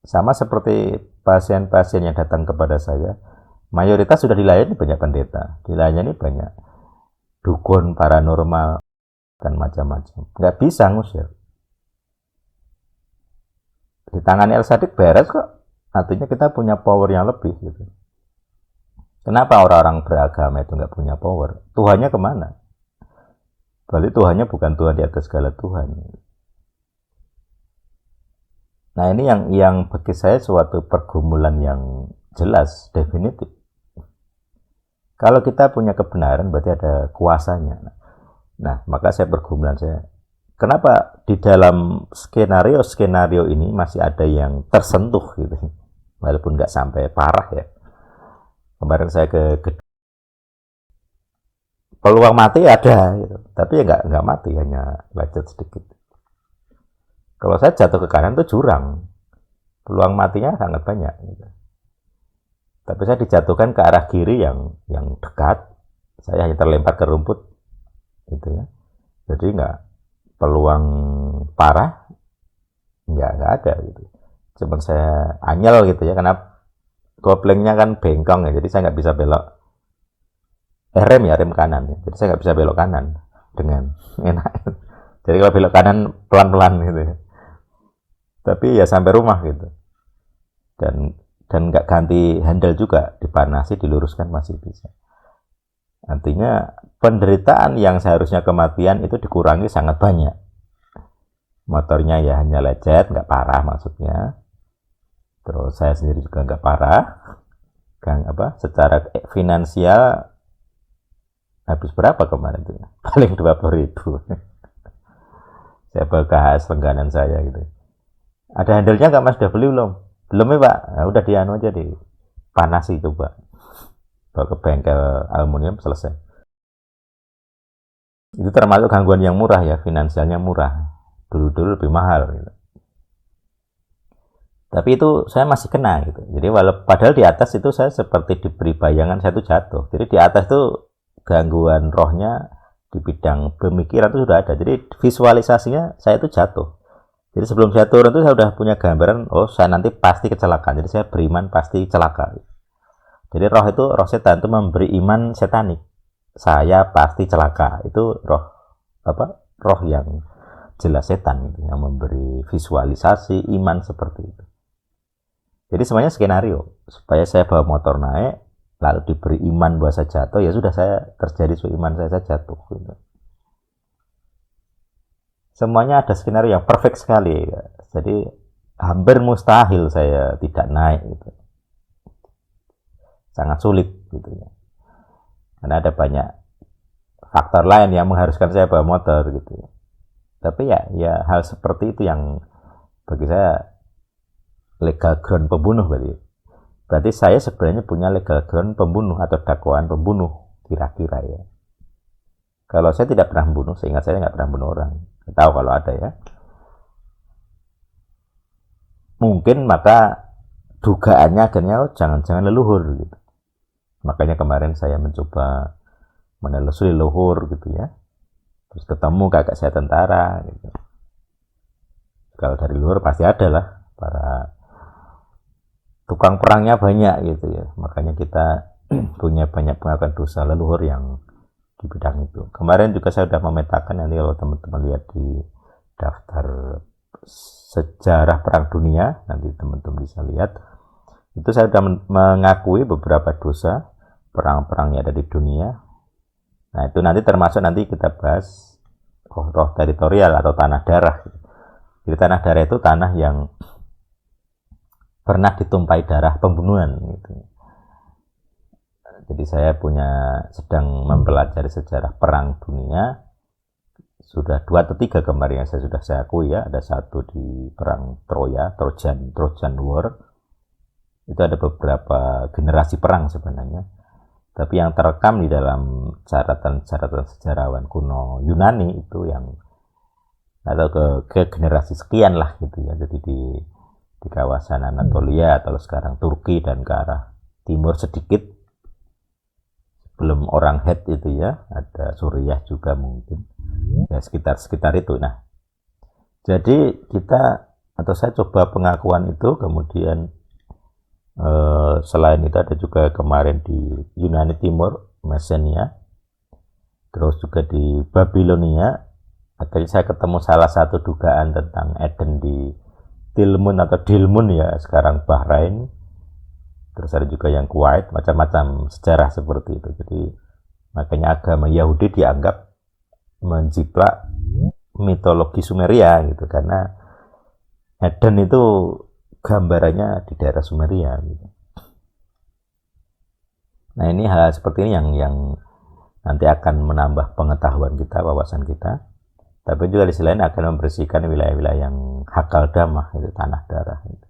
Sama seperti pasien-pasien yang datang kepada saya, mayoritas sudah dilayani banyak pendeta, dilayani banyak dukun paranormal dan macam-macam. Nggak bisa ngusir. Di tangan El Sadik beres kok. Artinya kita punya power yang lebih gitu. Kenapa orang-orang beragama itu nggak punya power? Tuhannya kemana? Berarti Tuhannya bukan Tuhan di atas segala Tuhan. Nah ini yang bagi saya suatu pergumulan yang jelas, definitif. Kalau kita punya kebenaran berarti ada kuasanya. Nah maka saya pergumulan saya. Kenapa di dalam skenario ini masih ada yang tersentuh gitu, walaupun nggak sampai parah ya. Kemarin saya ke peluang mati ada, gitu. Tapi ya nggak mati, hanya lecet sedikit. Kalau saya jatuh ke kanan itu jurang, peluang matinya sangat banyak. Gitu. Tapi saya dijatuhkan ke arah kiri yang dekat, saya hanya terlempar ke rumput, gitu ya. Jadi nggak peluang parah, nggak ada gitu. Cuman saya anyel gitu ya, karena koplingnya kan bengkong ya, jadi saya nggak bisa belok. Rem kanan ya. Jadi saya nggak bisa belok kanan dengan enak. Jadi kalau belok kanan pelan-pelan gitu ya. Tapi ya sampai rumah gitu. Dan nggak ganti handle juga, dipanasi, diluruskan masih bisa. Artinya penderitaan yang seharusnya kematian itu dikurangi sangat banyak. Motornya ya hanya lecet, nggak parah maksudnya. Terus saya sendiri juga nggak parah. Secara finansial habis berapa kemarin itu? Paling 20.000. Saya bekas langganan saya gitu. Ada handle-nya nggak Mas? Udah beli belum? Belum ya Pak? Nah, udah dianu aja dipanasi itu Pak. Bawa ke bengkel aluminium selesai. Itu termasuk gangguan yang murah ya, finansialnya murah. Dulu lebih mahal gitu. Tapi itu saya masih kena gitu. Jadi padahal di atas itu saya seperti diberi bayangan saya itu jatuh. Jadi di atas itu gangguan rohnya di bidang pemikiran itu sudah ada. Jadi visualisasinya saya itu jatuh. Jadi sebelum saya turun itu saya sudah punya gambaran, oh saya nanti pasti kecelakaan. Jadi saya beriman pasti celaka. Jadi roh setan itu memberi iman setanik. Saya pasti celaka. Itu roh yang jelas setan gitu, yang memberi visualisasi iman seperti itu. Jadi semuanya skenario supaya saya bawa motor naik, lalu diberi iman bahwa saya jatuh, ya sudah saya terjadi iman saya jatuh. Gitu. Semuanya ada skenario yang perfect sekali. Ya. Jadi hampir mustahil saya tidak naik. Gitu. Sangat sulit gitu ya. Karena ada banyak faktor lain yang mengharuskan saya bawa motor gitu ya. Tapi ya hal seperti itu yang bagi saya legal ground pembunuh berarti saya sebenarnya punya legal ground pembunuh atau dakwaan pembunuh kira-kira ya. Kalau saya tidak pernah membunuh, seingat saya nggak pernah membunuh orang. Nggak tahu kalau ada ya. Mungkin maka dugaannya akhirnya jangan-jangan leluhur gitu. Makanya kemarin saya mencoba menelusuri leluhur gitu ya. Terus ketemu kakak saya tentara gitu. Kalau dari leluhur pasti ada lah para tukang perangnya banyak gitu ya. Makanya kita punya banyak pengakuan dosa leluhur yang di bidang itu. Kemarin juga saya sudah memetakan, nanti kalau teman-teman lihat di daftar sejarah perang dunia, nanti teman-teman bisa lihat. Itu saya sudah mengakui beberapa dosa perang-perang yang ada di dunia. Nah itu nanti termasuk nanti kita bahas roh teritorial atau tanah darah. Jadi tanah darah itu tanah yang pernah ditumpai darah pembunuhan gitu. Jadi saya sedang mempelajari sejarah perang dunia. Sudah 2 atau 3 kemarin yang saya akui ya. Ada satu di perang Trojan War. Itu ada beberapa generasi perang sebenarnya. Tapi yang terekam di dalam catatan sejarawan kuno Yunani itu yang atau ke generasi sekian lah gitu ya. Jadi di kawasan Anatolia atau sekarang Turki dan ke arah timur sedikit belum orang Het itu ya, ada Suriah juga mungkin ya sekitar itu. Nah jadi kita atau saya coba pengakuan itu, kemudian selain itu ada juga kemarin di Yunani Timur, Mesenia, terus juga di Babilonia. Akhirnya saya ketemu salah satu dugaan tentang Eden di Tilmun atau Dilmun ya, sekarang Bahrain. Terus ada juga yang Kuwait, macam-macam sejarah seperti itu. Jadi makanya agama Yahudi dianggap menjiplak mitologi Sumeria gitu, karena Eden itu gambarannya di daerah Sumeria gitu. Nah, ini hal seperti ini yang nanti akan menambah pengetahuan kita, wawasan kita, tapi juga di sisi lain akan membersihkan wilayah-wilayah yang hakal damah, itu tanah darah gitu.